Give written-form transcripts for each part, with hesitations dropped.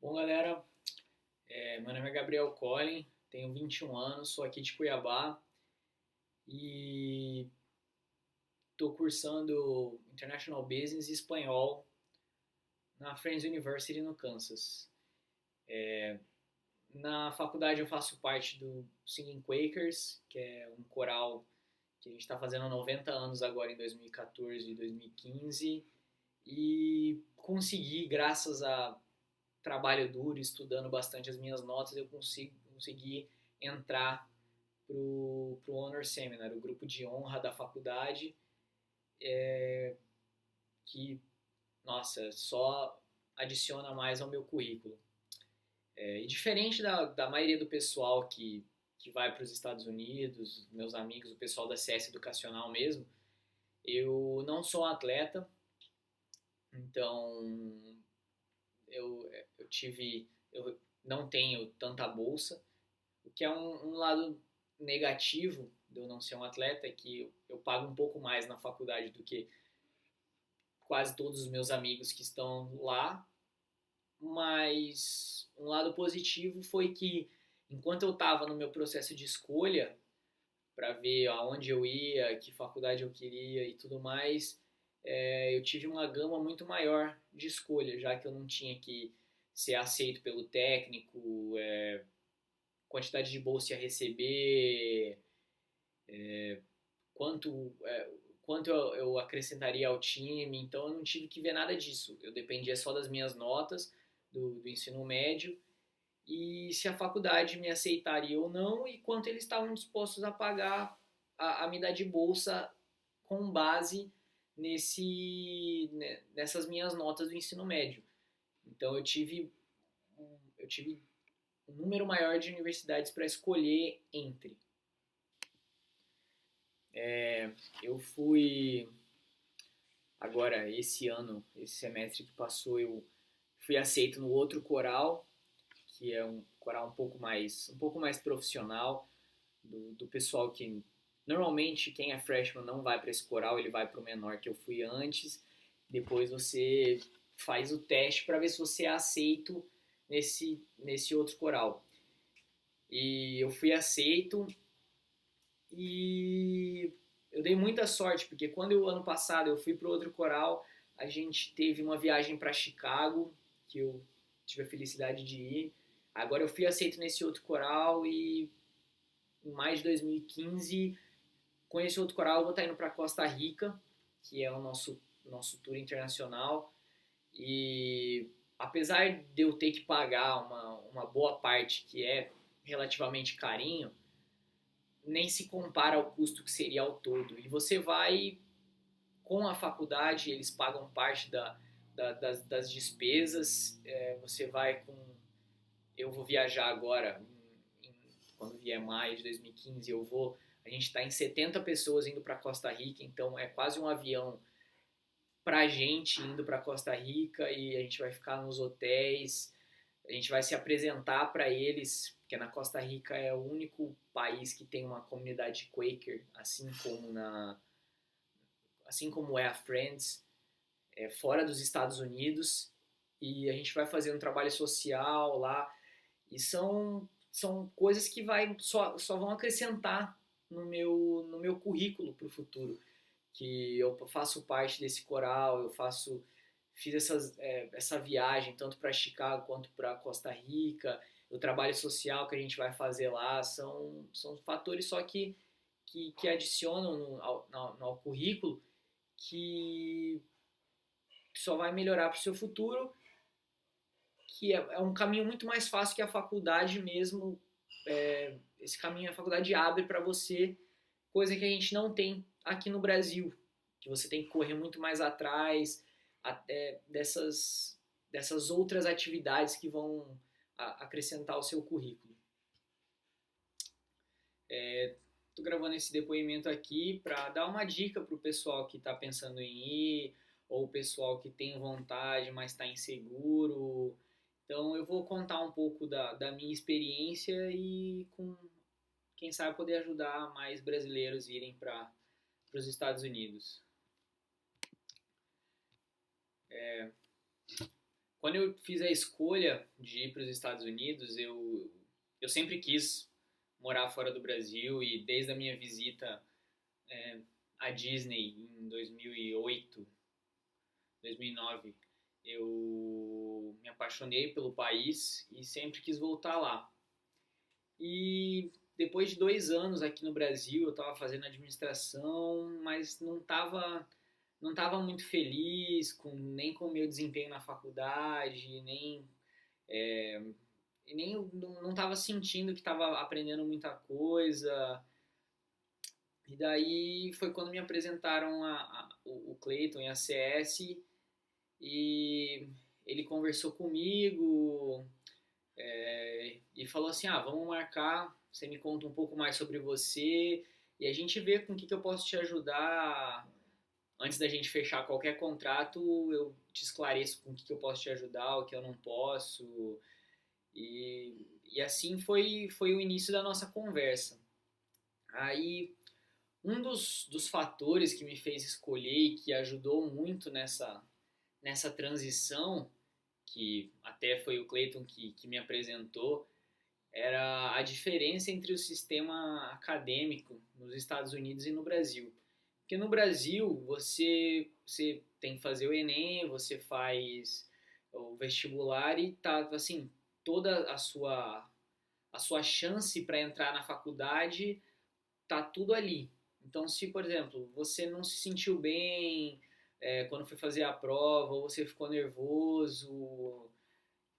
Bom, galera, meu nome é Gabriel Collin, tenho 21 anos, sou aqui de Cuiabá e estou cursando International Business e Espanhol na Friends University no Kansas. Na faculdade eu faço parte do Singing Quakers, que é um coral que a gente está fazendo 90 anos agora em 2014 e 2015 e consegui, graças a trabalho duro, estudando bastante as minhas notas, eu consegui entrar pro Honor Seminar, o grupo de honra da faculdade, que, nossa, só adiciona mais ao meu currículo. E diferente da maioria do pessoal que vai para os Estados Unidos, meus amigos, o pessoal da CS Educacional mesmo, eu não sou um atleta, então eu não tenho tanta bolsa, o que é um lado negativo de eu não ser um atleta, é que eu pago um pouco mais na faculdade do que quase todos os meus amigos que estão lá, mas um lado positivo foi que enquanto eu estava no meu processo de escolha para ver aonde eu ia, que faculdade eu queria e tudo mais, eu tive uma gama muito maior de escolha, já que eu não tinha que ser aceito pelo técnico, quantidade de bolsa ia receber, quanto, quanto eu acrescentaria ao time, então eu não tive que ver nada disso. Eu dependia só das minhas notas do ensino médio e se a faculdade me aceitaria ou não e quanto eles estavam dispostos a pagar a me dar de bolsa com base nessas minhas notas do ensino médio. Então eu tive um número maior de universidades para escolher entre. Eu fui agora esse ano, esse semestre que passou, eu fui aceito no outro coral, que é um coral um pouco mais profissional do pessoal que normalmente quem é freshman não vai para esse coral, ele vai para o menor que eu fui antes. Depois você faz o teste para ver se você é aceito nesse outro coral. E eu fui aceito e eu dei muita sorte, porque ano passado eu fui para outro coral, a gente teve uma viagem para Chicago, que eu tive a felicidade de ir. Agora eu fui aceito nesse outro coral e em maio de 2015, com esse outro coral eu vou estar indo para Costa Rica, que é o nosso tour internacional. E apesar de eu ter que pagar uma boa parte que é relativamente carinho, nem se compara ao custo que seria ao todo. E você vai com a faculdade, eles pagam parte das despesas, você vai com... Eu vou viajar agora, quando vier maio de 2015, a gente está em 70 pessoas indo para Costa Rica, então é quase um avião pra gente indo para Costa Rica e a gente vai ficar nos hotéis, a gente vai se apresentar para eles, porque na Costa Rica é o único país que tem uma comunidade Quaker, assim como é a Friends, fora dos Estados Unidos, e a gente vai fazer um trabalho social lá, e são coisas que só vão acrescentar no meu currículo para o futuro, que eu faço parte desse coral, fiz essa viagem tanto para Chicago quanto para Costa Rica, o trabalho social que a gente vai fazer lá, são fatores só que adicionam ao currículo, que só vai melhorar para o seu futuro, que é um caminho muito mais fácil que a faculdade mesmo. Esse caminho a faculdade abre para você, coisa que a gente não tem aqui no Brasil, que você tem que correr muito mais atrás dessas outras atividades que vão acrescentar ao seu currículo. Estou gravando esse depoimento aqui para dar uma dica para o pessoal que está pensando em ir, ou o pessoal que tem vontade, mas está inseguro. Então eu vou contar um pouco da minha experiência e quem sabe poder ajudar mais brasileiros a irem para os Estados Unidos. quando eu fiz a escolha de ir para os Estados Unidos, eu sempre quis morar fora do Brasil e desde a minha visita à Disney em 2008, 2009, eu me apaixonei pelo país e sempre quis voltar lá. E depois de 2 anos aqui no Brasil, eu estava fazendo administração, mas não tava muito feliz nem com o meu desempenho na faculdade, nem não estava sentindo que estava aprendendo muita coisa. E daí foi quando me apresentaram o Clayton e a CS e ele conversou comigo, e falou assim, vamos marcar, você me conta um pouco mais sobre você e a gente vê com o que eu posso te ajudar. Antes da gente fechar qualquer contrato, eu te esclareço com o que eu posso te ajudar, o que eu não posso. E assim foi o início da nossa conversa. Aí, um dos fatores que me fez escolher e que ajudou muito nessa transição, que até foi o Clayton que me apresentou, era a diferença entre o sistema acadêmico nos Estados Unidos e no Brasil. Porque no Brasil, você tem que fazer o Enem, você faz o vestibular e tá, assim, toda a sua chance para entrar na faculdade tá tudo ali. Então, se, por exemplo, você não se sentiu bem quando foi fazer a prova, ou você ficou nervoso,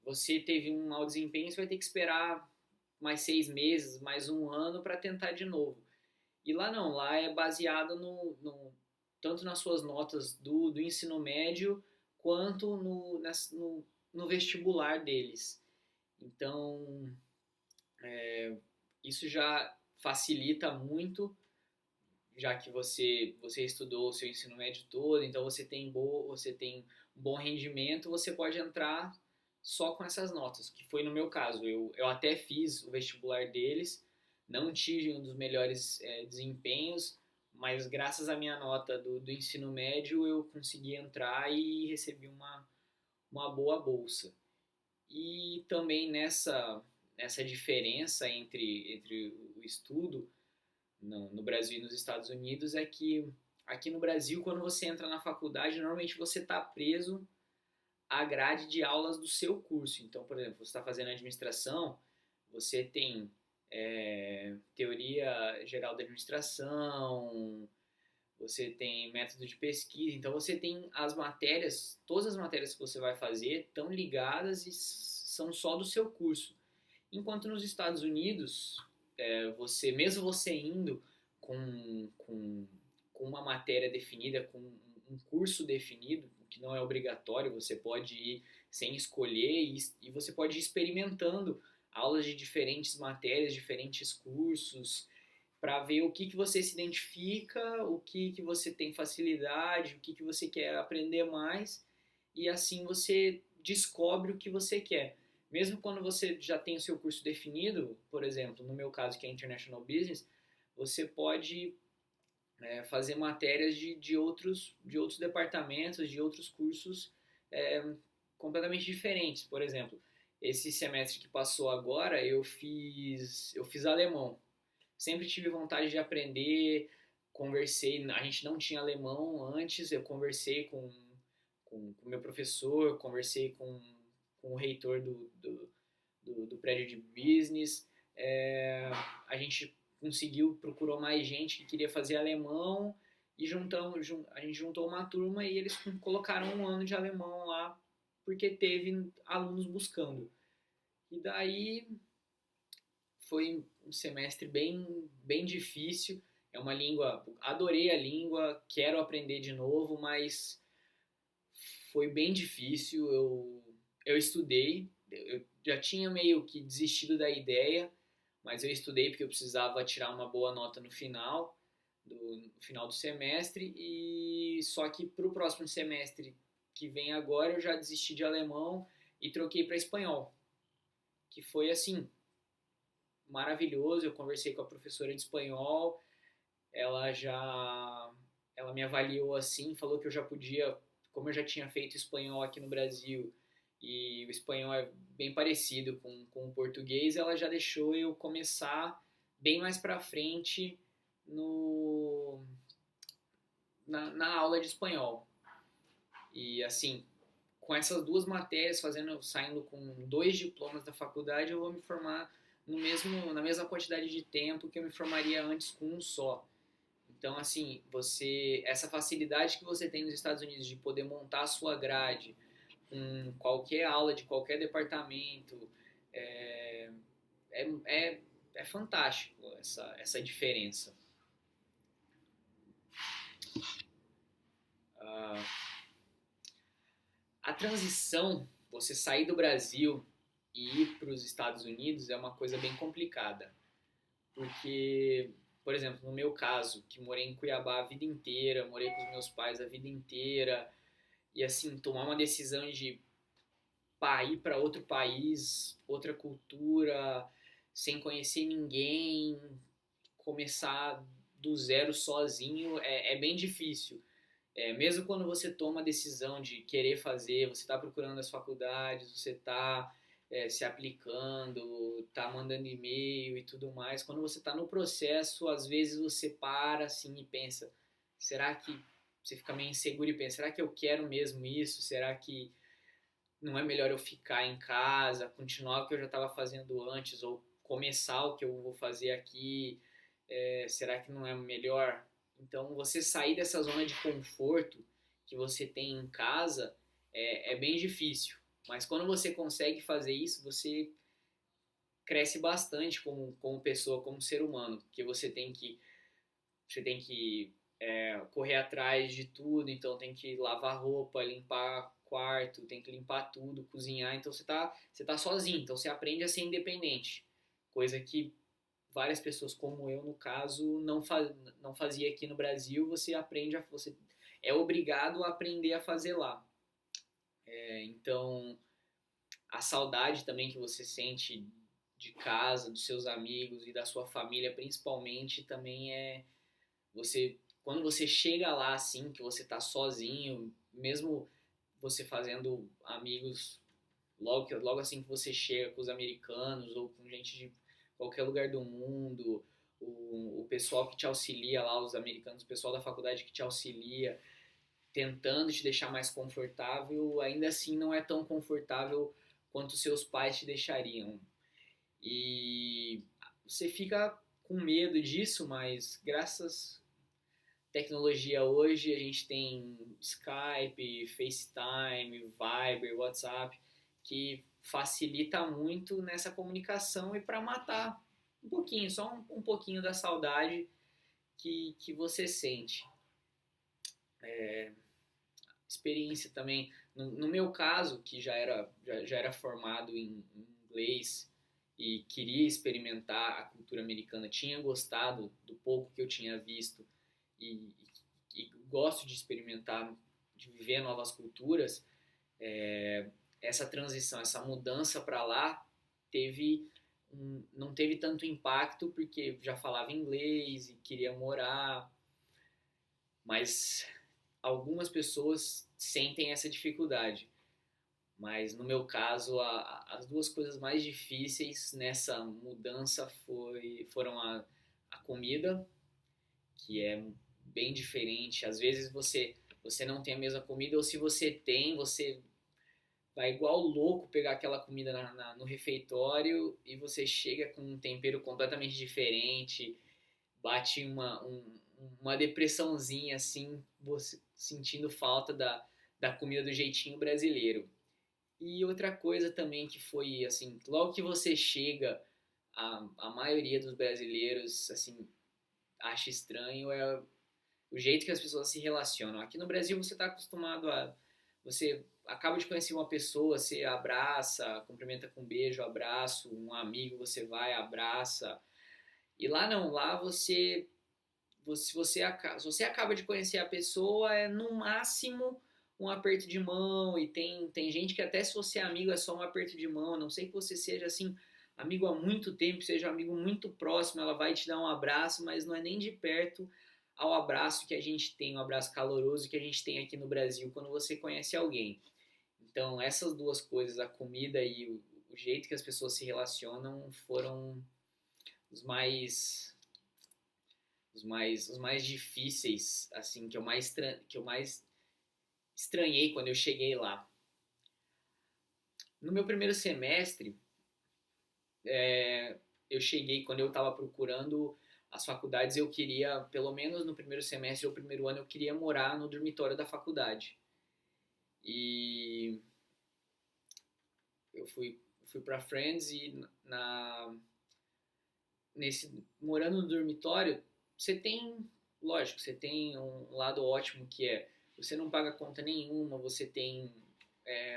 você teve um mau desempenho, você vai ter que esperar mais 6 meses, mais um ano para tentar de novo. E lá não, lá é baseado tanto nas suas notas do ensino médio, quanto no vestibular deles. Então, isso já facilita muito, já que você estudou o seu ensino médio todo, então você tem um bom rendimento, você pode entrar só com essas notas, que foi no meu caso. Eu até fiz o vestibular deles, não tive um dos melhores desempenhos, mas graças à minha nota do ensino médio eu consegui entrar e recebi uma boa bolsa. E também nessa diferença entre o estudo no Brasil e nos Estados Unidos é que aqui no Brasil, quando você entra na faculdade, normalmente você está preso à grade de aulas do seu curso. Então, por exemplo, você está fazendo administração, você tem teoria geral da administração, você tem método de pesquisa, então você tem as matérias, todas as matérias que você vai fazer estão ligadas e são só do seu curso. Enquanto nos Estados Unidos, mesmo você indo com uma matéria definida, com um curso definido, que não é obrigatório, você pode ir sem escolher e você pode ir experimentando aulas de diferentes matérias, diferentes cursos, para ver o que você se identifica, o que você tem facilidade, o que você quer aprender mais, e assim você descobre o que você quer. Mesmo quando você já tem o seu curso definido, por exemplo, no meu caso que é International Business, você pode fazer matérias de outros departamentos, de outros cursos completamente diferentes. Por exemplo, esse semestre que passou agora, eu fiz alemão. Sempre tive vontade de aprender, conversei, a gente não tinha alemão antes, eu conversei com o meu professor, conversei com o reitor do prédio de business, a gente procurou mais gente que queria fazer alemão e a gente juntou uma turma e eles colocaram um ano de alemão lá porque teve alunos buscando. E daí foi um semestre bem difícil. É uma língua, adorei a língua, quero aprender de novo, mas foi bem difícil. Eu estudei, eu já tinha meio que desistido da ideia, mas eu estudei porque eu precisava tirar uma boa nota no final do semestre, e só que para o próximo semestre que vem agora eu já desisti de alemão e troquei para espanhol, que foi assim maravilhoso. Eu conversei com a professora de espanhol, ela me avaliou assim, falou que eu já podia, como eu já tinha feito espanhol aqui no Brasil e o espanhol é bem parecido com o português, ela já deixou eu começar bem mais pra frente no, na aula de espanhol. E assim, com essas duas matérias, saindo com 2 diplomas da faculdade, eu vou me formar na mesma quantidade de tempo que eu me formaria antes com um só. Então, assim, essa facilidade que você tem nos Estados Unidos de poder montar a sua grade com qualquer aula de qualquer departamento, é, é, é fantástico essa diferença. Uh, a transição, você sair do Brasil e ir para os Estados Unidos é uma coisa bem complicada, porque, por exemplo, no meu caso, que morei em Cuiabá a vida inteira, morei com os meus pais a vida inteira, e assim, tomar uma decisão de ir para outro país, outra cultura, sem conhecer ninguém, começar do zero sozinho, é bem difícil. Mesmo quando você toma a decisão de querer fazer, você está procurando as faculdades, você está se aplicando, está mandando e-mail e tudo mais. Quando você está no processo, às vezes você para assim e pensa: será que você fica meio inseguro e pensa, será que eu quero mesmo isso? Será que não é melhor eu ficar em casa, continuar o que eu já estava fazendo antes ou começar o que eu vou fazer aqui? Será que não é melhor? Então, você sair dessa zona de conforto que você tem em casa é bem difícil. Mas quando você consegue fazer isso, você cresce bastante como pessoa, como ser humano, porque você tem que correr atrás de tudo, então tem que lavar roupa, limpar quarto, tem que limpar tudo, cozinhar, então você tá sozinho, então você aprende a ser independente, coisa que várias pessoas como eu, no caso, não fazia aqui no Brasil, você é obrigado a aprender a fazer lá. Então, a saudade também que você sente de casa, dos seus amigos e da sua família, principalmente, também você quando você chega lá assim, que você tá sozinho, mesmo você fazendo amigos logo assim que você chega com os americanos ou com gente de qualquer lugar do mundo, o pessoal que te auxilia lá, os americanos, o pessoal da faculdade que te auxilia, tentando te deixar mais confortável, ainda assim não é tão confortável quanto seus pais te deixariam. E você fica com medo disso, mas graças à tecnologia hoje, a gente tem Skype, FaceTime, Viber, WhatsApp, que facilita muito nessa comunicação e para matar um pouquinho, só um pouquinho da saudade que você sente. Experiência também, no meu caso, que já era formado em inglês e queria experimentar a cultura americana, tinha gostado do pouco que eu tinha visto e, e gosto de experimentar, de viver novas culturas, essa transição, essa mudança para lá não teve tanto impacto porque já falava inglês e queria morar, mas algumas pessoas sentem essa dificuldade. Mas no meu caso, as duas coisas mais difíceis nessa mudança foram a comida, que é bem diferente. Às vezes você não tem a mesma comida, ou se você tem, você vai igual louco pegar aquela comida no refeitório e você chega com um tempero completamente diferente, bate uma depressãozinha assim, você sentindo falta da comida do jeitinho brasileiro. E outra coisa também que foi assim, logo que você chega, a maioria dos brasileiros assim acha estranho o jeito que as pessoas se relacionam. Aqui no Brasil você está acostumado você acaba de conhecer uma pessoa, você abraça, cumprimenta com um beijo, abraço, um amigo você vai, abraça. E lá não, lá se você acaba de conhecer a pessoa, é no máximo um aperto de mão, e tem gente que até se você é amigo é só um aperto de mão, a não sei que você seja assim, amigo há muito tempo, seja um amigo muito próximo, ela vai te dar um abraço, mas não é nem de perto ao abraço que a gente tem, um abraço caloroso que a gente tem aqui no Brasil quando você conhece alguém. Então, essas duas coisas, a comida e o jeito que as pessoas se relacionam, foram os mais, os mais difíceis, assim, que eu mais estranhei quando eu cheguei lá. No meu primeiro semestre, eu cheguei, quando eu estava procurando as faculdades, eu queria, pelo menos no primeiro semestre ou primeiro ano, eu queria morar no dormitório da faculdade. E eu fui para Friends e morando no dormitório, você tem, lógico, você tem um lado ótimo que é você não paga conta nenhuma, você tem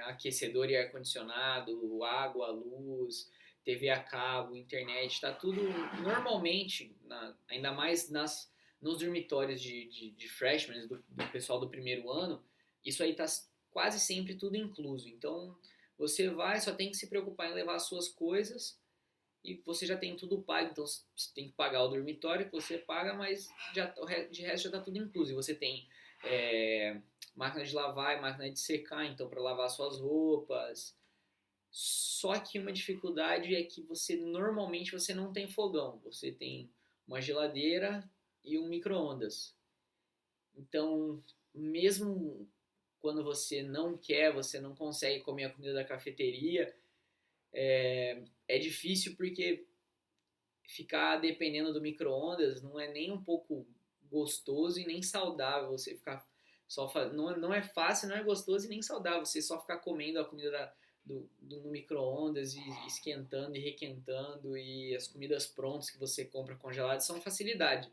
aquecedor e ar-condicionado, água, luz, TV a cabo, internet, está tudo normalmente, ainda mais nos dormitórios de freshmen, do pessoal do primeiro ano, isso aí está quase sempre tudo incluso. Então, você vai, só tem que se preocupar em levar as suas coisas e você já tem tudo pago, então você tem que pagar o dormitório que você paga, mas de resto já está tudo incluso. E você tem máquina de lavar e máquina de secar, então para lavar suas roupas. Só que uma dificuldade é que normalmente você não tem fogão, você tem uma geladeira e um micro-ondas. Então, mesmo quando você não quer, você não consegue comer a comida da cafeteria, é difícil porque ficar dependendo do micro-ondas não é nem um pouco gostoso e nem saudável. Você ficar não é fácil, não é gostoso e nem saudável. Você só ficar comendo a comida no micro-ondas e esquentando e requentando, e as comidas prontas que você compra congeladas são facilidade,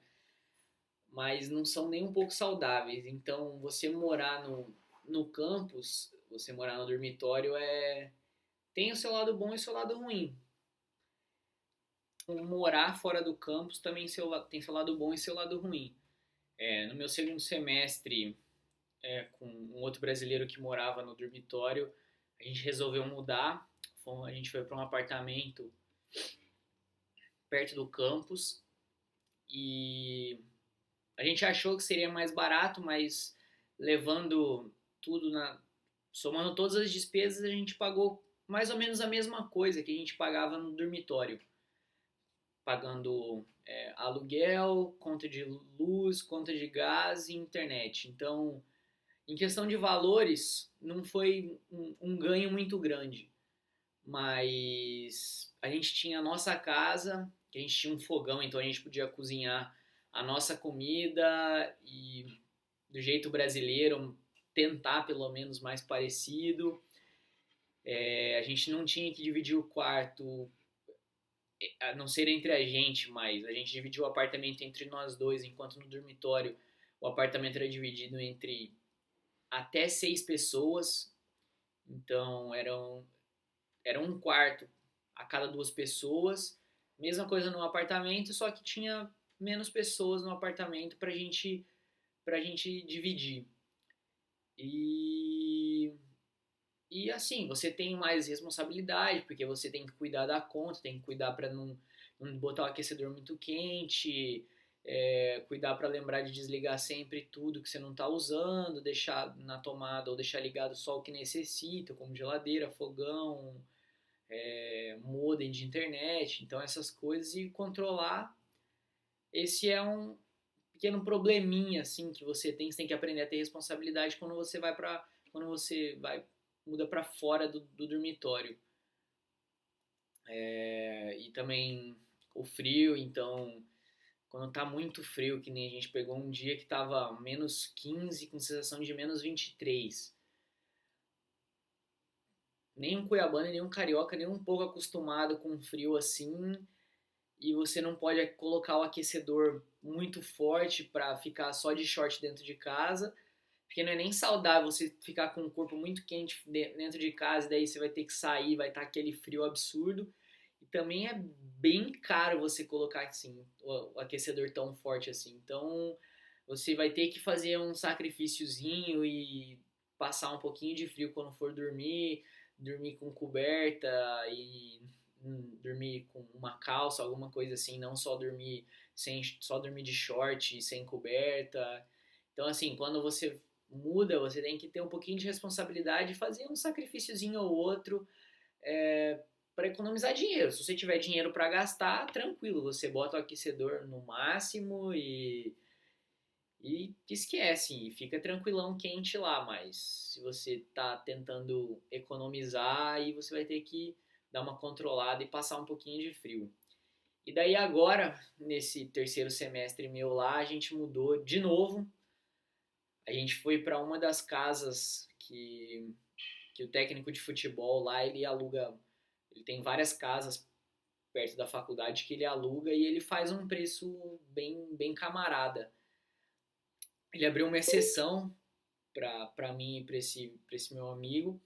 mas não são nem um pouco saudáveis. Então, você morar no campus, você morar no dormitório tem o seu lado bom e o seu lado ruim. Morar fora do campus também tem seu lado bom e seu lado ruim. No meu segundo semestre, com um outro brasileiro que morava no dormitório, a gente resolveu mudar. A gente foi para um apartamento perto do campus e a gente achou que seria mais barato, mas levando tudo somando todas as despesas, a gente pagou mais ou menos a mesma coisa que a gente pagava no dormitório, pagando aluguel, conta de luz, conta de gás e internet. Então, em questão de valores, não foi um ganho muito grande, mas a gente tinha a nossa casa, que a gente tinha um fogão, então a gente podia cozinhar a nossa comida e do jeito brasileiro, tentar pelo menos mais parecido. A gente não tinha que dividir o quarto, a não ser entre a gente, mas a gente dividiu o apartamento entre nós dois, enquanto no dormitório o apartamento era dividido entre até 6 pessoas. Então era um quarto a cada 2 pessoas. Mesma coisa no apartamento, só que tinha menos pessoas no apartamento pra gente dividir. E assim, você tem mais responsabilidade, porque você tem que cuidar da conta, tem que cuidar para não botar o aquecedor muito quente, cuidar para lembrar de desligar sempre tudo que você não está usando, deixar na tomada ou deixar ligado só o que necessita, como geladeira, fogão, modem de internet, então essas coisas, e controlar. Esse é um pequeno probleminha assim que você tem que aprender a ter responsabilidade quando você vai muda para fora do dormitório. E também o frio, então quando tá muito frio, que nem a gente pegou um dia que tava -15 com sensação de -23. Nem um cuiabano, nem um carioca, nem um pouco acostumado com frio assim, e você não pode colocar o aquecedor muito forte para ficar só de short dentro de casa, porque não é nem saudável você ficar com o corpo muito quente dentro de casa, e daí você vai ter que sair, vai estar aquele frio absurdo. E também é bem caro você colocar assim, o aquecedor tão forte assim. Então você vai ter que fazer um sacrifíciozinho e passar um pouquinho de frio quando for dormir com coberta e dormir com uma calça, alguma coisa assim, não só dormir de short, sem coberta. Então assim, quando você muda, você tem que ter um pouquinho de responsabilidade e fazer um sacrifíciozinho ou outro para economizar dinheiro. Se você tiver dinheiro para gastar, tranquilo, você bota o aquecedor no máximo e esquece, e fica tranquilão, quente lá. Mas se você tá tentando economizar, aí você vai ter que dar uma controlada e passar um pouquinho de frio. E daí agora, nesse terceiro semestre meu lá, a gente mudou de novo. A gente foi para uma das casas que o técnico de futebol lá, ele aluga, ele tem várias casas perto da faculdade que ele aluga e ele faz um preço bem camarada. Ele abriu uma exceção para mim e para esse meu amigo,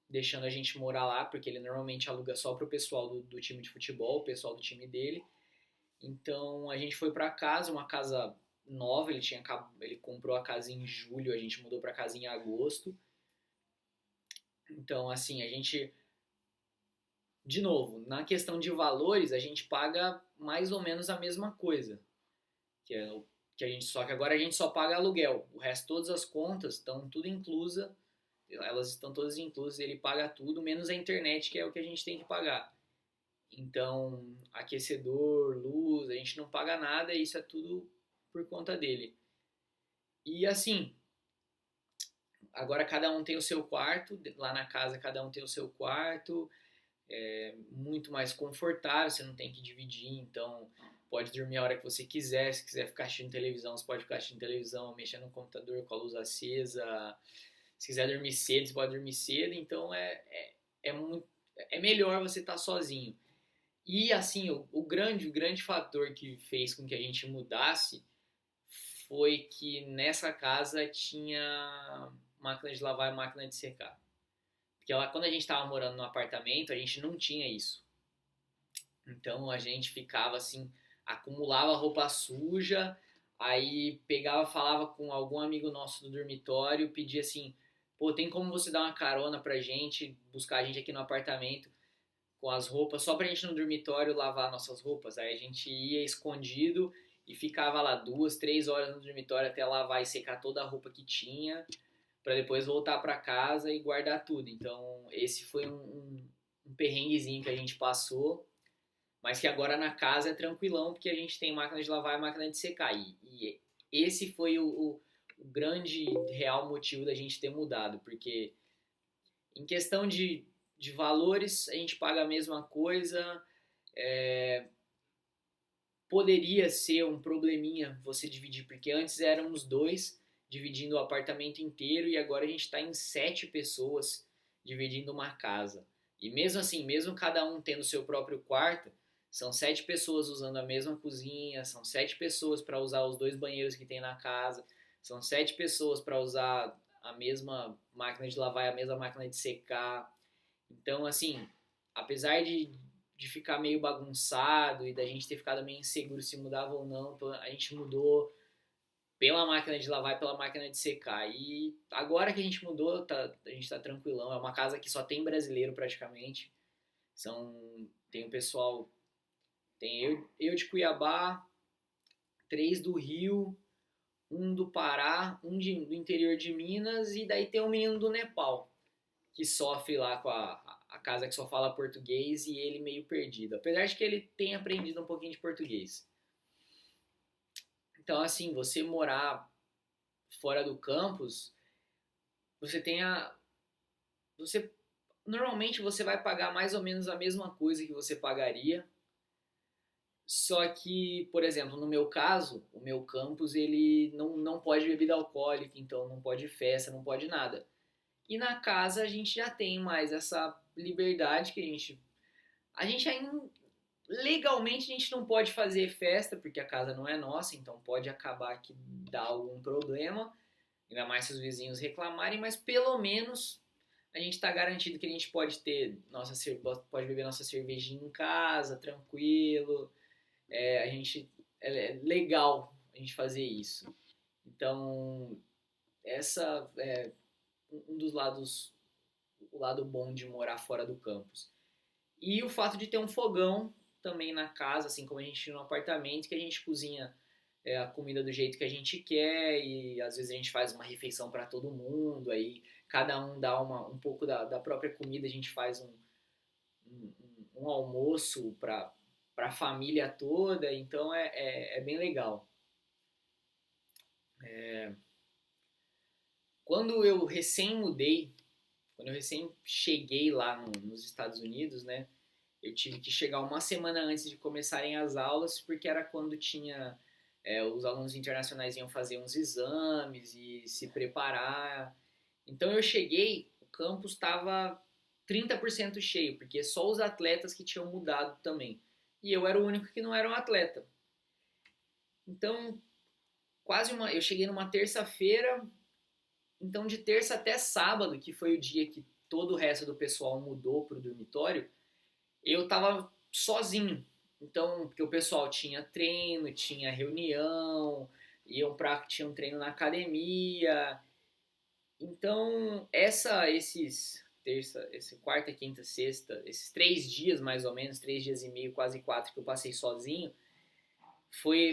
deixando a gente morar lá, porque ele normalmente aluga só pro pessoal do time de futebol, o pessoal do time dele. Então a gente foi para casa, uma casa nova, ele comprou a casa em julho, a gente mudou para casa em agosto. Então assim, a gente de novo, na questão de valores, a gente paga mais ou menos a mesma coisa, que é o que a gente só que agora a gente só paga aluguel. O resto todas as contas estão tudo inclusa, elas estão todas inclusas, ele paga tudo menos a internet, que é o que a gente tem que pagar. Então, aquecedor, luz, a gente não paga nada, e isso é tudo por conta dele. E assim, agora cada um tem o seu quarto, lá na casa cada um tem o seu quarto, é muito mais confortável, você não tem que dividir, então pode dormir a hora que você quiser, se quiser ficar assistindo televisão, você pode ficar assistindo televisão, mexendo no computador com a luz acesa, se quiser dormir cedo, você pode dormir cedo, então muito, é melhor você estar sozinho. E assim, o grande fator que fez com que a gente mudasse foi que nessa casa tinha máquina de lavar e máquina de secar. Porque lá, quando a gente estava morando no apartamento, a gente não tinha isso. Então a gente ficava assim, acumulava roupa suja, aí pegava, falava com algum amigo nosso do dormitório, pedia assim, pô, tem como você dar uma carona pra gente, buscar a gente aqui no apartamento com as roupas, só pra gente no dormitório lavar nossas roupas. Aí a gente ia escondido e ficava lá 2, 3 horas no dormitório até lavar e secar toda a roupa que tinha, pra depois voltar pra casa e guardar tudo. Então esse foi um perrenguezinho que a gente passou, mas que agora na casa é tranquilão, porque a gente tem máquina de lavar e máquina de secar. E esse foi o grande real motivo da gente ter mudado, porque em questão de valores, a gente paga a mesma coisa. É, poderia ser um probleminha você dividir, porque antes éramos dois dividindo o apartamento inteiro e agora a gente está em 7 pessoas dividindo uma casa. E mesmo assim, mesmo cada um tendo seu próprio quarto, são 7 pessoas usando a mesma cozinha, são 7 pessoas para usar os 2 banheiros que tem na casa, são 7 pessoas para usar a mesma máquina de lavar e a mesma máquina de secar. Então, assim, apesar de ficar meio bagunçado e da gente ter ficado meio inseguro se mudava ou não, a gente mudou pela máquina de lavar e pela máquina de secar. E agora que a gente mudou, a gente tá tranquilão. É uma casa que só tem brasileiro praticamente. Tem o pessoal, tem eu de Cuiabá, 3 do Rio, um do Pará, do interior de Minas e daí tem um menino do Nepal que sofre lá com a casa que só fala português e ele meio perdido. Apesar de que ele tem aprendido um pouquinho de português. Então, assim, você morar fora do campus, você tem a. Você. Normalmente você vai pagar mais ou menos a mesma coisa que você pagaria. Só que, por exemplo, no meu caso, o meu campus ele não pode bebida alcoólica, então não pode festa, não pode nada. E na casa a gente já tem mais essa liberdade que a gente ainda legalmente a gente não pode fazer festa porque a casa não é nossa, então pode acabar que dá algum problema, ainda mais se os vizinhos reclamarem, mas pelo menos a gente está garantido que a gente pode pode beber nossa cervejinha em casa, tranquilo. É legal a gente fazer isso. Então, essa é um dos lados, o lado bom de morar fora do campus. E o fato de ter um fogão também na casa, assim como a gente tinha no apartamento, que a gente cozinha a comida do jeito que a gente quer e às vezes a gente faz uma refeição para todo mundo, aí cada um dá um pouco da própria comida, a gente faz um almoço para a família toda, então é bem legal. Quando eu recém mudei, quando eu recém cheguei lá nos Estados Unidos, né, eu tive que chegar uma semana antes de começarem as aulas, porque era quando tinha os alunos internacionais iam fazer uns exames e se preparar. Então eu cheguei, o campus estava 30% cheio, porque só os atletas que tinham mudado também. E eu era o único que não era um atleta. Então, eu cheguei numa terça-feira, então de terça até sábado, que foi o dia que todo o resto do pessoal mudou para o dormitório, eu tava sozinho. Então, porque o pessoal tinha treino, tinha reunião, tinha um treino na academia. Então, esse quarta, quinta, sexta, esses 3 dias mais ou menos, 3 dias e meio, quase 4 que eu passei sozinho,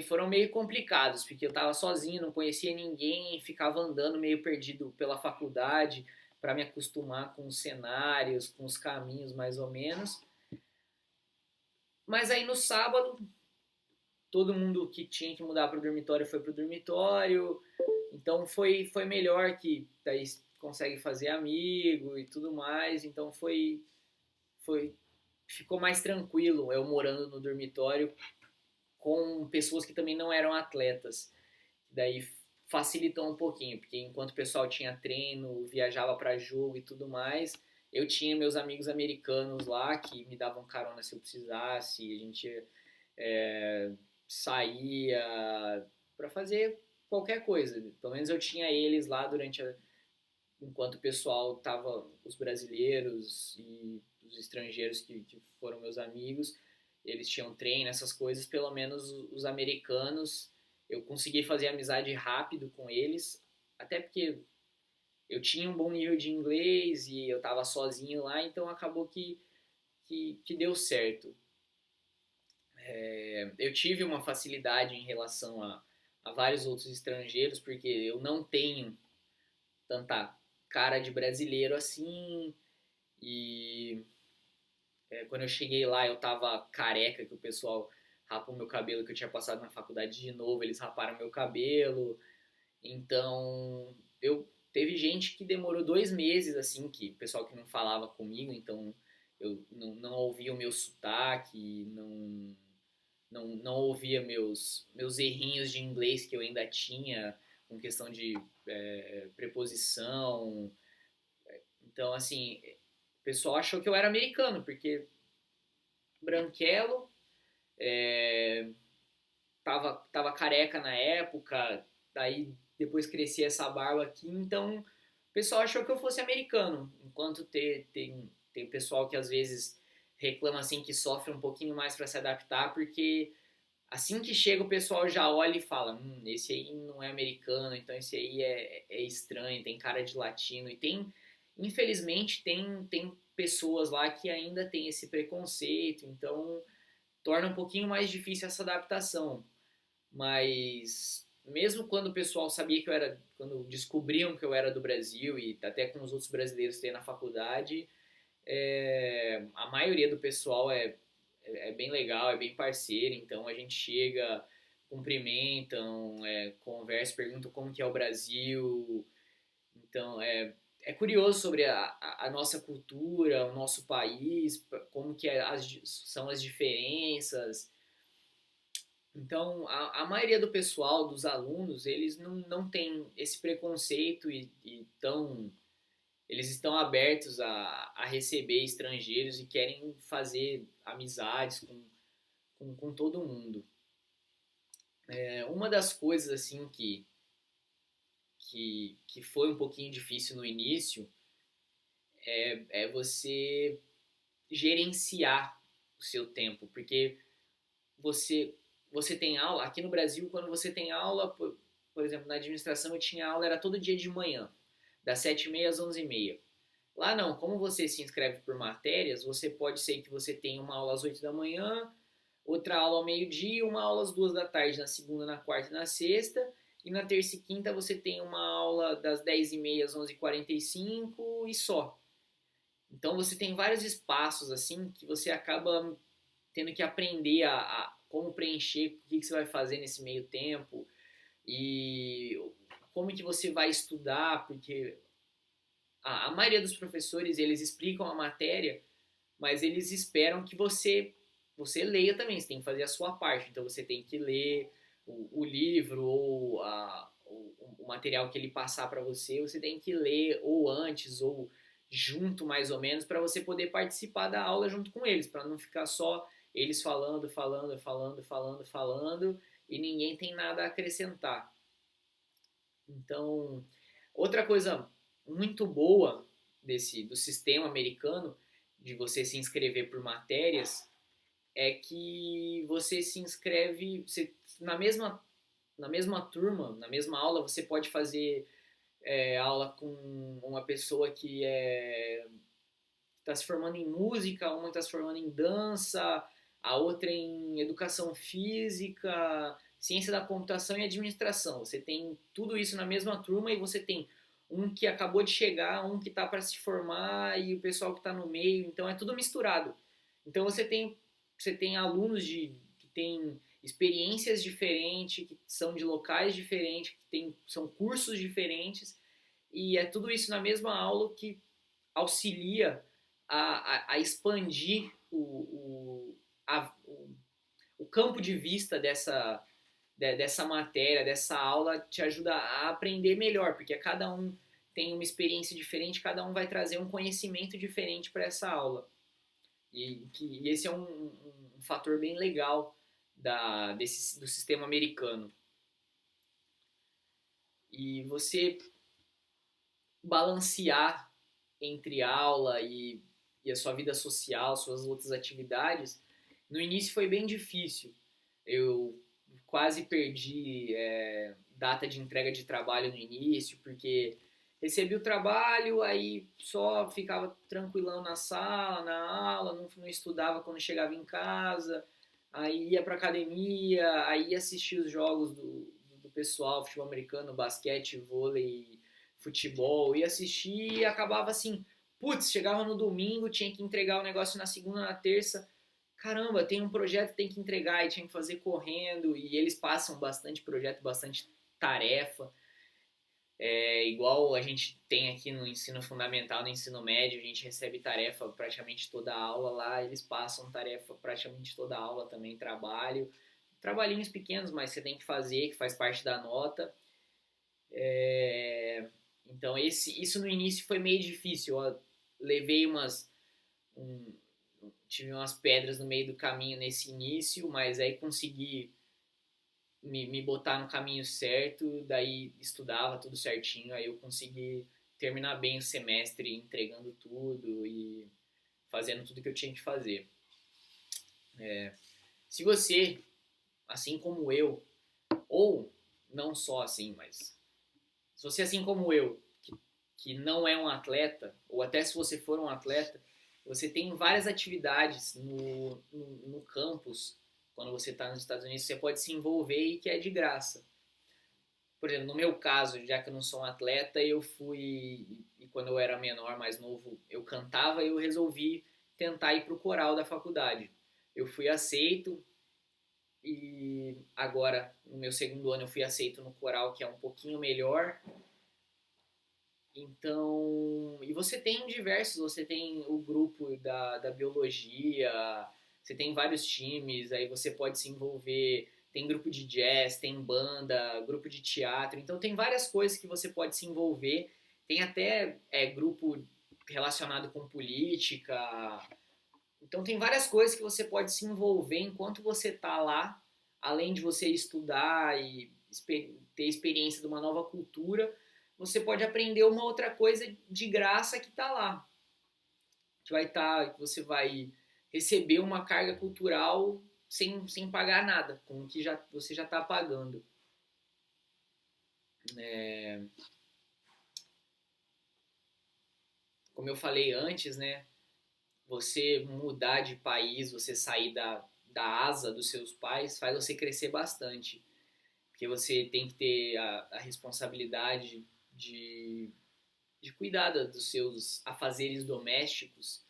foram meio complicados, porque eu tava sozinho, não conhecia ninguém, ficava andando meio perdido pela faculdade para me acostumar com os cenários, com os caminhos mais ou menos. Mas aí no sábado, todo mundo que tinha que mudar para o dormitório foi para o dormitório, então foi melhor que daí consegue fazer amigo e tudo mais, então foi ficou mais tranquilo eu morando no dormitório com pessoas que também não eram atletas. Daí facilitou um pouquinho, porque enquanto o pessoal tinha treino, viajava para jogo e tudo mais, eu tinha meus amigos americanos lá que me davam carona se eu precisasse, a gente é, saía para fazer qualquer coisa. Pelo menos eu tinha eles lá enquanto o pessoal tava, os brasileiros e os estrangeiros que foram meus amigos, eles tinham treino, essas coisas, pelo menos os americanos, eu consegui fazer amizade rápido com eles, até porque eu tinha um bom nível de inglês e eu tava sozinho lá, então acabou que deu certo. Eu tive uma facilidade em relação a vários outros estrangeiros, porque eu não tenho tanta cara de brasileiro assim, e quando eu cheguei lá eu tava careca, que o pessoal rapou meu cabelo, que eu tinha passado na faculdade de novo, eles raparam meu cabelo, então teve gente que demorou 2 meses, assim, que pessoal que não falava comigo, então eu não ouvia o meu sotaque, não ouvia meus errinhos de inglês que eu ainda tinha, com questão de preposição. Então, assim, o pessoal achou que eu era americano, porque branquelo, é, tava careca na época, daí depois cresci essa barba aqui, então o pessoal achou que eu fosse americano, enquanto tem pessoal que às vezes reclama assim que sofre um pouquinho mais para se adaptar, porque assim que chega o pessoal já olha e fala, esse aí não é americano, então esse aí é estranho, tem cara de latino, e infelizmente tem pessoas lá que ainda tem esse preconceito, então torna um pouquinho mais difícil essa adaptação. Mas mesmo quando o pessoal sabia que quando descobriam que eu era do Brasil e até com os outros brasileiros que tem na faculdade, a maioria do pessoal é bem legal, é bem parceiro, então a gente chega, cumprimentam, conversa, perguntam como que é o Brasil, então é curioso sobre a nossa cultura, o nosso país, como que são as diferenças. Então, a maioria do pessoal, dos alunos, eles não tem esse preconceito eles estão abertos a receber estrangeiros e querem fazer amizades com todo mundo. Uma das coisas assim que foi um pouquinho difícil no início é você gerenciar o seu tempo, porque você você tem aula, aqui no Brasil, quando você tem aula, por exemplo, na administração eu tinha aula, era todo dia de manhã, das 7h30 às 11h30. Lá não, como você se inscreve por matérias, você pode ser que você tenha uma aula às 8 da manhã, outra aula ao meio-dia, uma aula às 2 da tarde na segunda, na quarta e na sexta. E na terça e quinta você tem uma aula das 10h30 às 11h45 e só. Então você tem vários espaços assim que você acaba tendo que aprender a como preencher, o que você vai fazer nesse meio tempo e como que você vai estudar, porque a maioria dos professores eles explicam a matéria, mas eles esperam que você leia também, você tem que fazer a sua parte, então você tem que ler o livro ou o material que ele passar para você, você tem que ler ou antes ou junto mais ou menos para você poder participar da aula junto com eles, para não ficar só eles falando, falando, falando, falando, falando e ninguém tem nada a acrescentar. Então, outra coisa muito boa do sistema americano de você se inscrever por matérias é que você se inscreve na mesma turma, na mesma aula, você pode fazer aula com uma pessoa que está se formando em música, uma está se formando em dança, a outra em educação física, ciência da computação e administração. Você tem tudo isso na mesma turma e você tem um que acabou de chegar, um que está para se formar e o pessoal que está no meio. Então é tudo misturado. Então você tem alunos que têm experiências diferentes, que são de locais diferentes, são cursos diferentes, e é tudo isso na mesma aula que auxilia a expandir o campo de vista dessa matéria, dessa aula, te ajuda a aprender melhor, porque cada um tem uma experiência diferente, cada um vai trazer um conhecimento diferente para essa aula. E esse é um fator bem legal do sistema americano. E você balancear entre aula e a sua vida social, suas outras atividades, no início foi bem difícil. Eu quase perdi data de entrega de trabalho no início, porque recebi o trabalho, aí só ficava tranquilão na sala, na aula, não estudava quando chegava em casa, aí ia pra academia, aí ia assistir os jogos do pessoal, futebol americano, basquete, vôlei, futebol, ia assistir e acabava assim, putz, chegava no domingo, tinha que entregar o negócio na segunda, na terça, caramba, tem um projeto, tem que entregar e tinha que fazer correndo, e eles passam bastante projeto, bastante tarefa, igual a gente tem aqui no ensino fundamental, no ensino médio, a gente recebe tarefa praticamente toda a aula lá, eles passam tarefa praticamente toda a aula também, trabalhinhos pequenos, mas você tem que fazer, que faz parte da nota. Então isso no início foi meio difícil, eu levei um, tive umas pedras no meio do caminho nesse início, mas aí consegui me botar no caminho certo, daí estudava tudo certinho, aí eu consegui terminar bem o semestre entregando tudo e fazendo tudo que eu tinha que fazer. Se você, assim como eu, ou não só assim, mas se você, assim como eu, que não é um atleta, ou até se você for um atleta, você tem várias atividades no campus, quando você está nos Estados Unidos, você pode se envolver e que é de graça. Por exemplo, no meu caso, já que eu não sou um atleta, eu fui, e quando eu era menor, mais novo, eu cantava e eu resolvi tentar ir para o coral da faculdade. Eu fui aceito e agora, no meu segundo ano, eu fui aceito no coral, que é um pouquinho melhor. Então, e você tem o grupo da biologia, você tem vários times, aí você pode se envolver, tem grupo de jazz, tem banda, grupo de teatro, então tem várias coisas que você pode se envolver, tem até grupo relacionado com política, então tem várias coisas que você pode se envolver enquanto você está lá, além de você estudar e ter experiência de uma nova cultura, você pode aprender uma outra coisa de graça que está lá. Que você vai receber uma carga cultural sem pagar nada, com o que você já está pagando. Como eu falei antes, né? Você mudar de país, você sair da asa dos seus pais faz você crescer bastante. Porque você tem que ter a responsabilidade de, de cuidar dos seus afazeres domésticos,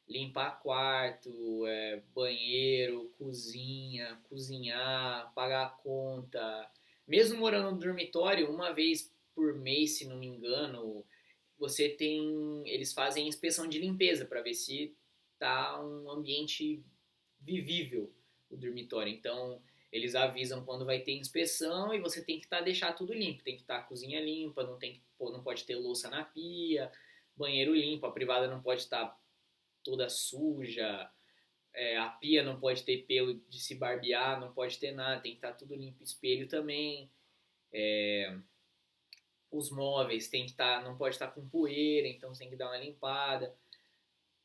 limpar quarto, banheiro, cozinha, cozinhar, pagar a conta. Mesmo morando no dormitório, uma vez por mês, se não me engano, eles fazem inspeção de limpeza para ver se tá um ambiente vivível o dormitório. Então, eles avisam quando vai ter inspeção e você tem que deixar tudo limpo. Tem que estar a cozinha limpa, não pode ter louça na pia, banheiro limpo, a privada não pode estar toda suja, a pia não pode ter pelo de se barbear, não pode ter nada, tem que estar tudo limpo, espelho também. Os móveis não pode estar com poeira, então você tem que dar uma limpada.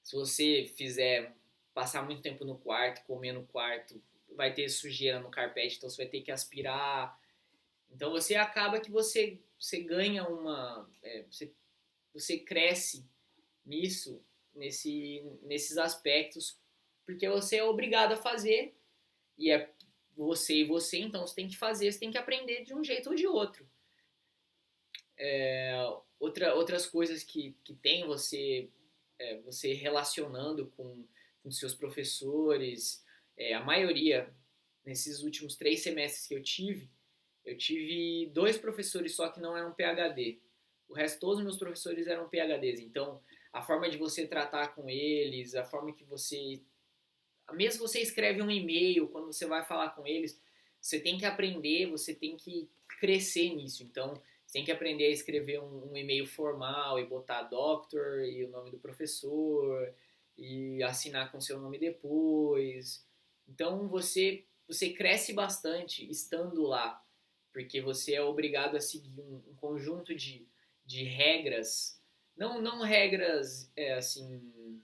Se você passar muito tempo no quarto, comer no quarto, vai ter sujeira no carpete, então você vai ter que aspirar. Então você acaba que você ganha você cresce nesses aspectos, porque você é obrigado a fazer, e é você e você, então você tem que fazer, você tem que aprender de um jeito ou de outro. Outras coisas que tem você relacionando com seus professores, a maioria, nesses últimos 3 semestres que eu tive 2 professores só que não eram PhD. O resto, todos os meus professores eram PhDs. Então, a forma de você tratar com eles, a forma que mesmo você escreve um e-mail, quando você vai falar com eles, você tem que aprender, você tem que crescer nisso. Então, você tem que aprender a escrever um e-mail formal e botar doctor e o nome do professor e assinar com seu nome depois. Então, você cresce bastante estando lá, porque você é obrigado a seguir um conjunto de regras, não regras assim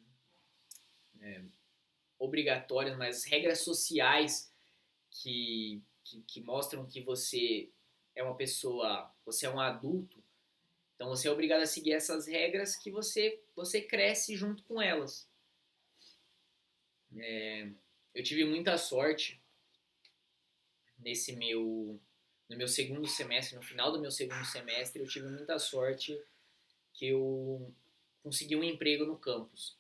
obrigatórias, mas regras sociais que mostram que você é uma pessoa, você é um adulto. Então você é obrigado a seguir essas regras que você cresce junto com elas. Eu tive muita sorte no meu segundo semestre, no final do meu segundo semestre, eu tive muita sorte que eu consegui um emprego no campus.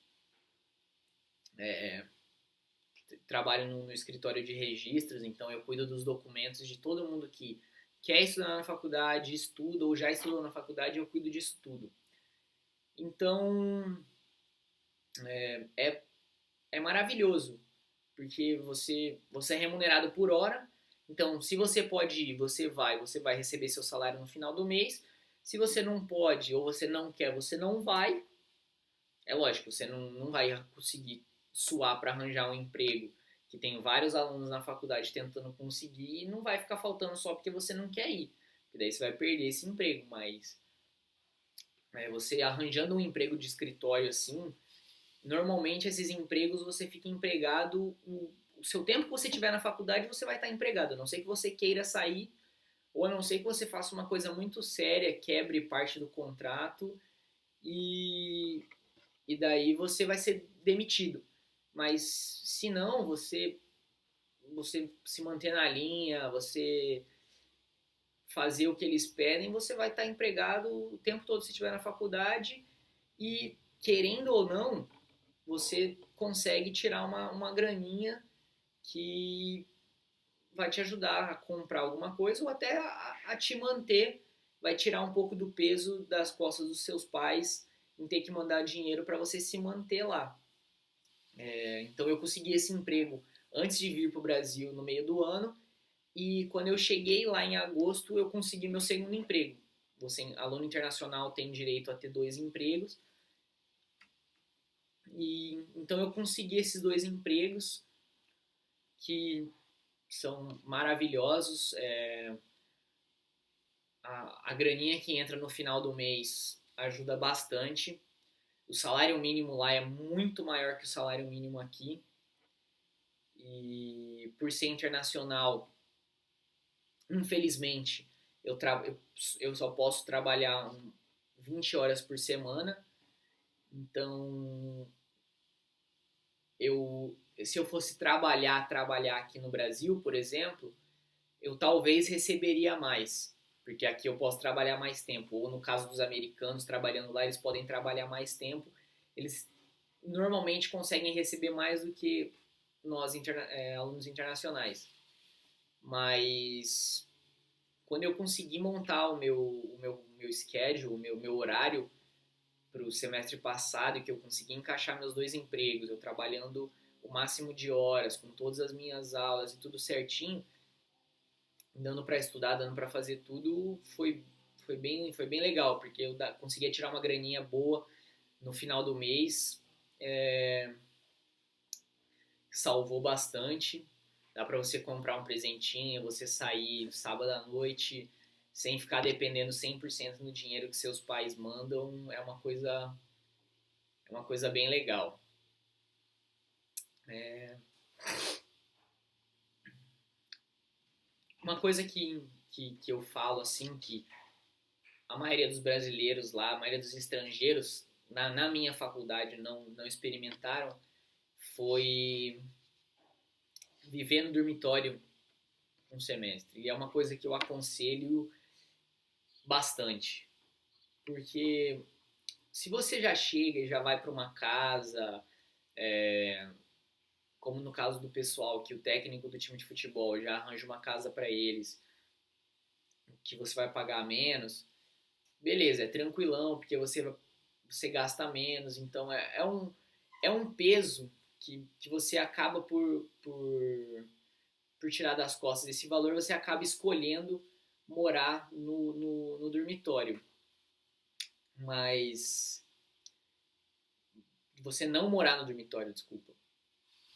Trabalho no escritório de registros, então eu cuido dos documentos de todo mundo que quer estudar na faculdade, estuda ou já estudou na faculdade, eu cuido disso tudo. Então, é maravilhoso, porque você é remunerado por hora, então se você pode ir, você vai receber seu salário no final do mês. Se você não pode ou você não quer, você não vai. É lógico, você não vai conseguir suar para arranjar um emprego que tem vários alunos na faculdade tentando conseguir e não vai ficar faltando só porque você não quer ir. Porque daí você vai perder esse emprego, mas você arranjando um emprego de escritório assim, normalmente esses empregos você fica empregado o seu tempo que você tiver na faculdade você vai estar empregado, a não ser que você queira sair ou a não ser que você faça uma coisa muito séria, quebre parte do contrato e daí você vai ser demitido. Mas se não, você se manter na linha, você fazer o que eles pedem, você vai estar empregado o tempo todo se estiver na faculdade e, querendo ou não, você consegue tirar uma graninha que vai te ajudar a comprar alguma coisa ou até a te manter, vai tirar um pouco do peso das costas dos seus pais em ter que mandar dinheiro para você se manter lá. Então eu consegui esse emprego antes de vir para o Brasil no meio do ano e quando eu cheguei lá em agosto eu consegui meu segundo emprego. Você, aluno internacional, tem direito a ter 2 empregos e então eu consegui esses 2 empregos que são maravilhosos. A graninha que entra no final do mês ajuda bastante. O salário mínimo lá é muito maior que o salário mínimo aqui. E por ser internacional, infelizmente, eu só posso trabalhar 20 horas por semana. Então, se eu fosse trabalhar aqui no Brasil, por exemplo, eu talvez receberia mais, porque aqui eu posso trabalhar mais tempo. Ou no caso dos americanos trabalhando lá, eles podem trabalhar mais tempo. Eles normalmente conseguem receber mais do que nós alunos internacionais. Mas quando eu consegui montar o meu schedule, o meu horário para o semestre passado, e que eu consegui encaixar meus 2 empregos, eu trabalhando o máximo de horas, com todas as minhas aulas e tudo certinho, dando para estudar, dando para fazer tudo, foi bem legal, porque eu conseguia tirar uma graninha boa no final do mês, salvou bastante. Dá para você comprar um presentinho, você sair no sábado à noite sem ficar dependendo 100% no dinheiro que seus pais mandam, é uma coisa bem legal. Uma coisa que eu falo assim, que a maioria dos brasileiros lá, a maioria dos estrangeiros na minha faculdade não experimentaram, foi viver no dormitório um semestre. E é uma coisa que eu aconselho bastante. Porque se você já chega e já vai para uma casa, como no caso do pessoal, que o técnico do time de futebol já arranja uma casa para eles, que você vai pagar menos, beleza, é tranquilão, porque você gasta menos, então é um peso que você acaba por tirar das costas. Esse valor você acaba escolhendo morar no dormitório. Mas você não morar no dormitório, desculpa.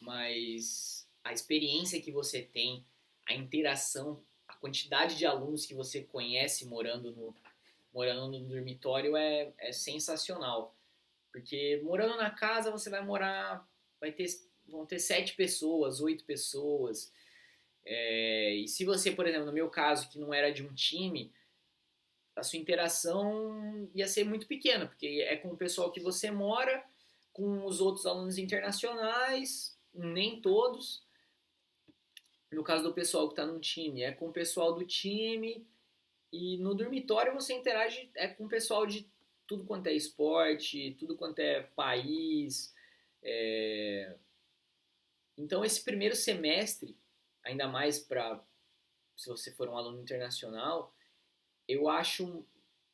Mas a experiência que você tem, a interação, a quantidade de alunos que você conhece morando no dormitório é sensacional. Porque morando na casa você vai morar, vão ter 7 pessoas, 8 pessoas. E se você, por exemplo, no meu caso, que não era de um time, a sua interação ia ser muito pequena, porque é com o pessoal que você mora, com os outros alunos internacionais, nem todos. No caso do pessoal que está no time, é com o pessoal do time, e no dormitório você interage com o pessoal de tudo quanto é esporte, tudo quanto é país. é, Então esse primeiro semestre, ainda mais para se você for um aluno internacional, eu acho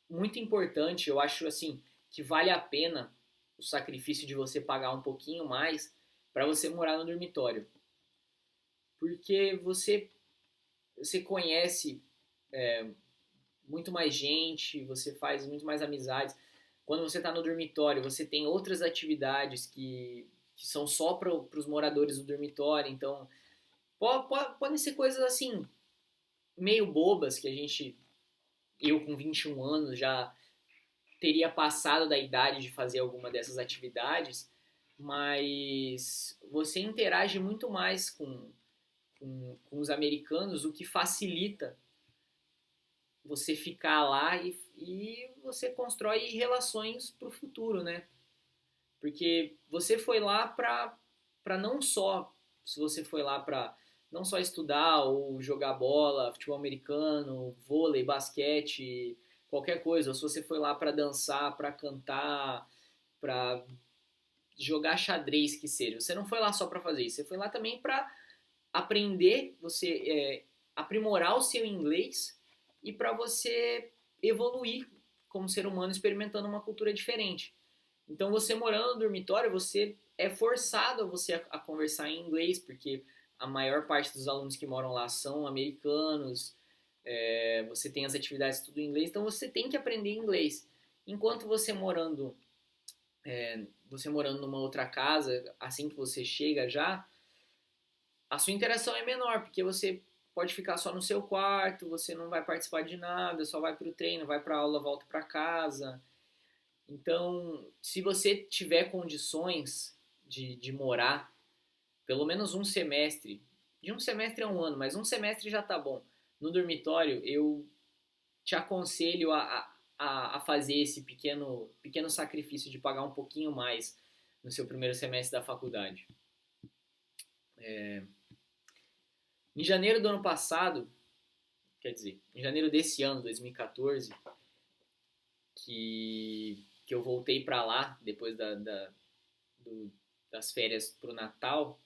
muito importante, eu acho assim que vale a pena o sacrifício de você pagar um pouquinho mais para você morar no dormitório, porque você conhece muito mais gente, você faz muito mais amizades. Quando você está no dormitório, você tem outras atividades que são só para os moradores do dormitório, então podem ser coisas assim meio bobas que eu com 21 anos já teria passado da idade de fazer alguma dessas atividades, mas você interage muito mais com os americanos, o que facilita você ficar lá e você constrói relações para o futuro, né? Porque você foi lá para não só, se você foi lá para não só estudar ou jogar bola, futebol americano, vôlei, basquete, qualquer coisa, ou se você foi lá para dançar, para cantar, para jogar xadrez que seja. Você não foi lá só para fazer isso, você foi lá também para aprender, você aprimorar o seu inglês e para você evoluir como ser humano experimentando uma cultura diferente. Então você morando no dormitório, você é forçado a conversar em inglês, porque a maior parte dos alunos que moram lá são americanos, você tem as atividades tudo em inglês, então você tem que aprender inglês. Enquanto você morando numa outra casa, assim que você chega já, a sua interação é menor, porque você pode ficar só no seu quarto, você não vai participar de nada, só vai para o treino, vai para aula, volta para casa. Então, se você tiver condições de morar pelo menos um semestre, de um semestre a um ano, mas um semestre já tá bom, no dormitório, eu te aconselho a fazer esse pequeno sacrifício de pagar um pouquinho mais no seu primeiro semestre da faculdade. Em janeiro do ano passado, quer dizer, em janeiro desse ano, 2014, que eu voltei pra lá, depois das férias pro Natal,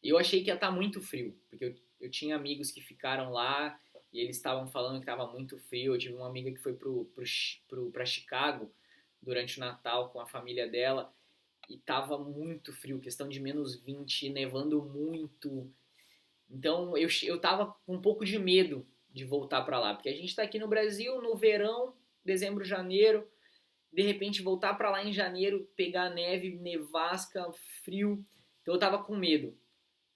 eu achei que ia estar muito frio, porque eu tinha amigos que ficaram lá e eles estavam falando que estava muito frio. Eu tive uma amiga que foi pra Chicago durante o Natal com a família dela e tava muito frio, questão de -20, nevando muito. Então eu tava com um pouco de medo de voltar para lá, porque a gente tá aqui no Brasil no verão, dezembro, janeiro, de repente voltar para lá em janeiro, pegar neve, nevasca, frio. Então eu tava com medo.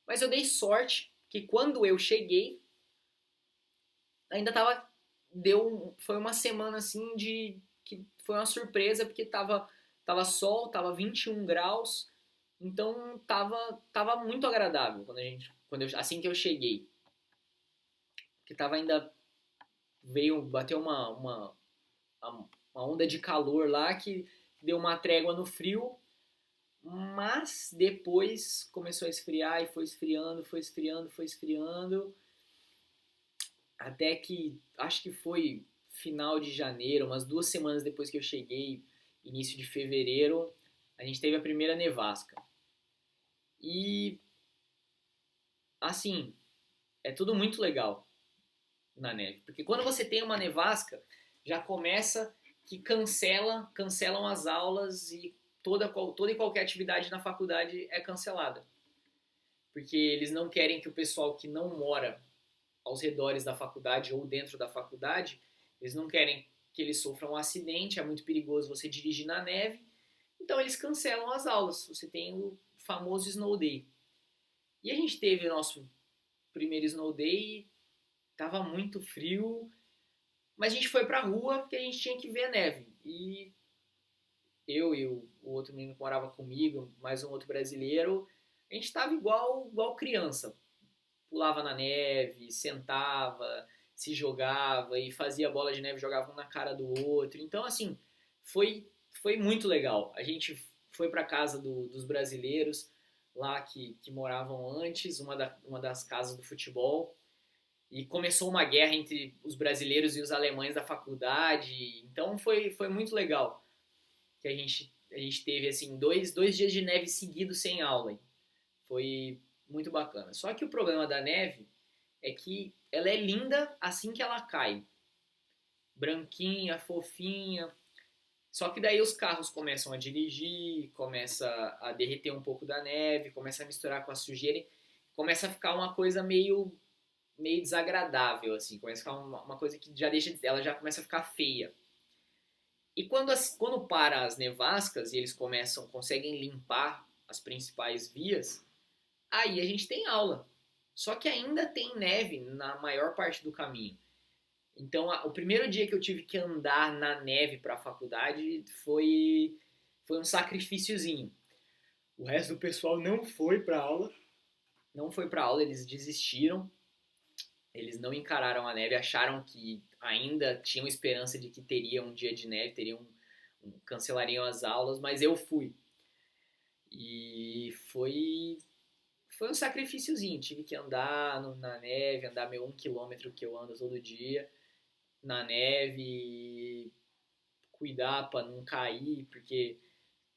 Mas eu dei sorte que quando eu cheguei, ainda tava foi uma semana assim de que foi uma surpresa porque tava sol, tava 21 graus. Então tava muito agradável assim que eu cheguei. Que tava ainda bateu uma onda de calor lá que deu uma trégua no frio, mas depois começou a esfriar e foi esfriando, foi esfriando, foi esfriando, até que acho que foi final de janeiro, umas 2 semanas depois que eu cheguei, início de fevereiro, a gente teve a primeira nevasca. E assim, é tudo muito legal na neve, porque quando você tem uma nevasca, já começa que cancelam as aulas e toda e qualquer atividade na faculdade é cancelada. Porque eles não querem que o pessoal que não mora aos redores da faculdade ou dentro da faculdade, eles não querem que eles sofram um acidente, é muito perigoso você dirigir na neve, então eles cancelam as aulas. Você tem o famoso Snow Day. E a gente teve o nosso primeiro Snow Day, tava muito frio, mas a gente foi pra rua porque a gente tinha que ver a neve. E eu e o outro menino que morava comigo, mais um outro brasileiro, a gente tava igual criança. Pulava na neve, sentava, se jogava e fazia bola de neve, jogava um na cara do outro. Então, assim, foi muito legal. A gente foi pra casa dos brasileiros lá que moravam antes, uma das casas do futebol. E começou uma guerra entre os brasileiros e os alemães da faculdade. Então foi muito legal que a gente teve assim dois dias de neve seguidos sem aula. Foi muito bacana. Só que o problema da neve é que ela é linda assim que ela cai. Branquinha, fofinha. Só que daí os carros começam a dirigir, começa a derreter um pouco da neve, começa a misturar com a sujeira, começa a ficar uma coisa meio desagradável, assim, começa a ficar uma coisa que já deixa, ela já começa a ficar feia. E quando para as nevascas e eles conseguem limpar as principais vias, aí a gente tem aula. Só que ainda tem neve na maior parte do caminho. Então, o primeiro dia que eu tive que andar na neve para a faculdade foi um sacrifíciozinho. O resto do pessoal não foi para aula, não foi para aula, eles desistiram. Eles não encararam a neve, acharam que ainda tinham esperança de que teria um dia de neve, cancelariam as aulas, mas eu fui. E foi um sacrifíciozinho, tive que andar na neve, andar meu 1 quilômetro que eu ando todo dia na neve, cuidar para não cair, porque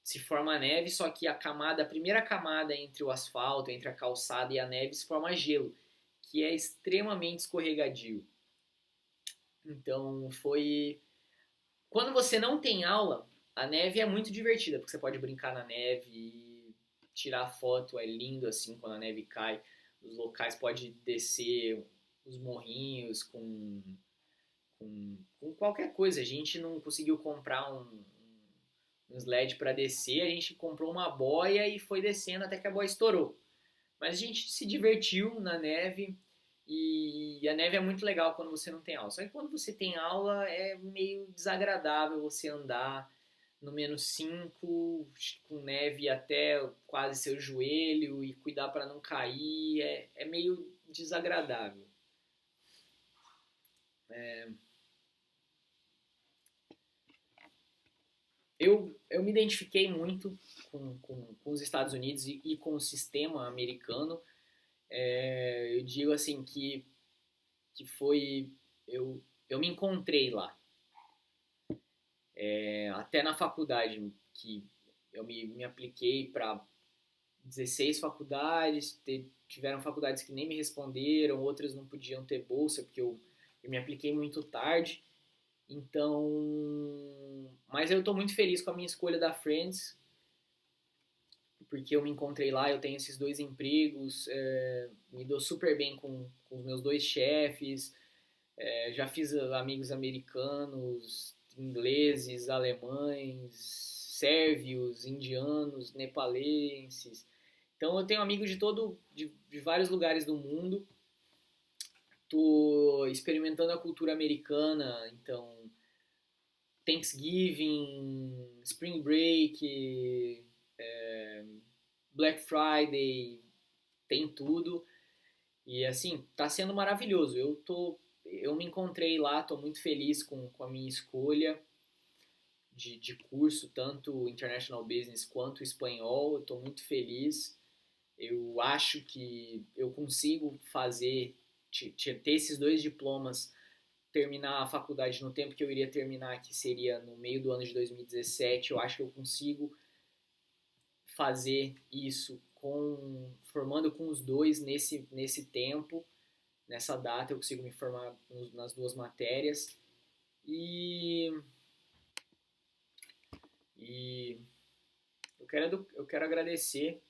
se forma neve, só que a primeira camada entre o asfalto, entre a calçada e a neve se forma gelo, que é extremamente escorregadio. Então foi. Quando você não tem aula, a neve é muito divertida, porque você pode brincar na neve e tirar foto, é lindo assim quando a neve cai. Os locais pode descer os morrinhos com qualquer coisa. A gente não conseguiu comprar um sled para descer, a gente comprou uma boia e foi descendo até que a boia estourou. Mas a gente se divertiu na neve e a neve é muito legal quando você não tem aula. Só que quando você tem aula é meio desagradável você andar no -5 com neve até quase seu joelho e cuidar para não cair. É meio desagradável. É, eu me identifiquei muito com os Estados Unidos e com o sistema americano. Eu digo assim que foi. Eu me encontrei lá. Até na faculdade, que eu me apliquei para 16 faculdades, tiveram faculdades que nem me responderam, outras não podiam ter bolsa, porque eu me apliquei muito tarde. Então, mas eu estou muito feliz com a minha escolha da Friends, porque eu me encontrei lá, eu tenho esses dois empregos, me dou super bem com os meus dois chefes, já fiz amigos americanos, ingleses, alemães, sérvios, indianos, nepalenses. Então eu tenho amigos de vários lugares do mundo. Tô experimentando a cultura americana, então Thanksgiving, Spring Break, Black Friday, tem tudo. E assim, tá sendo maravilhoso. Eu me encontrei lá, tô muito feliz com a minha escolha de curso, tanto International Business quanto espanhol. Eu tô muito feliz. Eu acho que eu consigo ter esses dois diplomas, terminar a faculdade no tempo que eu iria terminar, que seria no meio do ano de 2017. Eu acho que eu consigo fazer isso formando com os dois nesse tempo, nessa data eu consigo me formar nas duas matérias e, e eu quero agradecer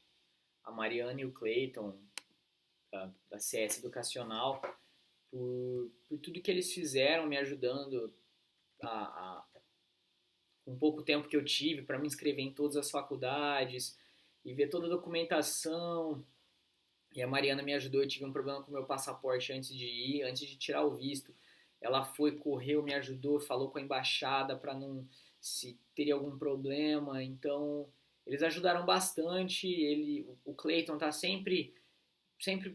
a Mariana e o Clayton da CS Educacional por tudo que eles fizeram me ajudando com pouco tempo que eu tive para me inscrever em todas as faculdades e ver toda a documentação. E a Mariana me ajudou, eu tive um problema com o meu passaporte antes de ir, antes de tirar o visto. Ela foi, correu, me ajudou, falou com a embaixada para não se teria algum problema. Então, eles ajudaram bastante. O Clayton tá sempre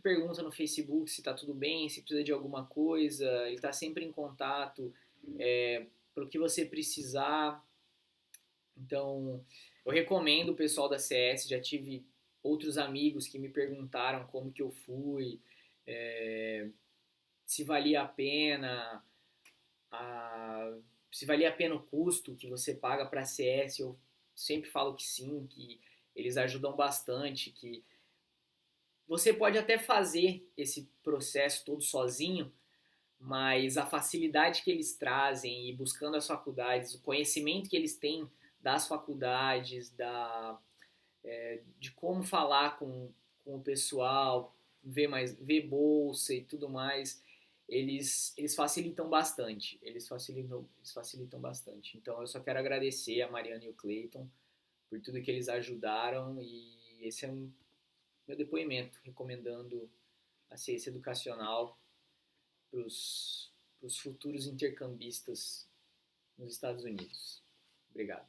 pergunta no Facebook se tá tudo bem, se precisa de alguma coisa. Ele tá sempre em contato para o que você precisar. Então, eu recomendo o pessoal da CS, já tive outros amigos que me perguntaram como que eu fui, é, se valia a pena, a, se valia a pena o custo que você paga para a CS. Eu sempre falo que sim, que eles ajudam bastante, que você pode até fazer esse processo todo sozinho, mas a facilidade que eles trazem e buscando as faculdades, o conhecimento que eles têm das faculdades, de como falar com o pessoal, ver bolsa e tudo mais, eles facilitam bastante. Eles facilitam bastante. Então eu só quero agradecer a Mariana e o Clayton por tudo que eles ajudaram e esse é meu depoimento recomendando a ciência educacional para os futuros intercambistas nos Estados Unidos. Obrigado.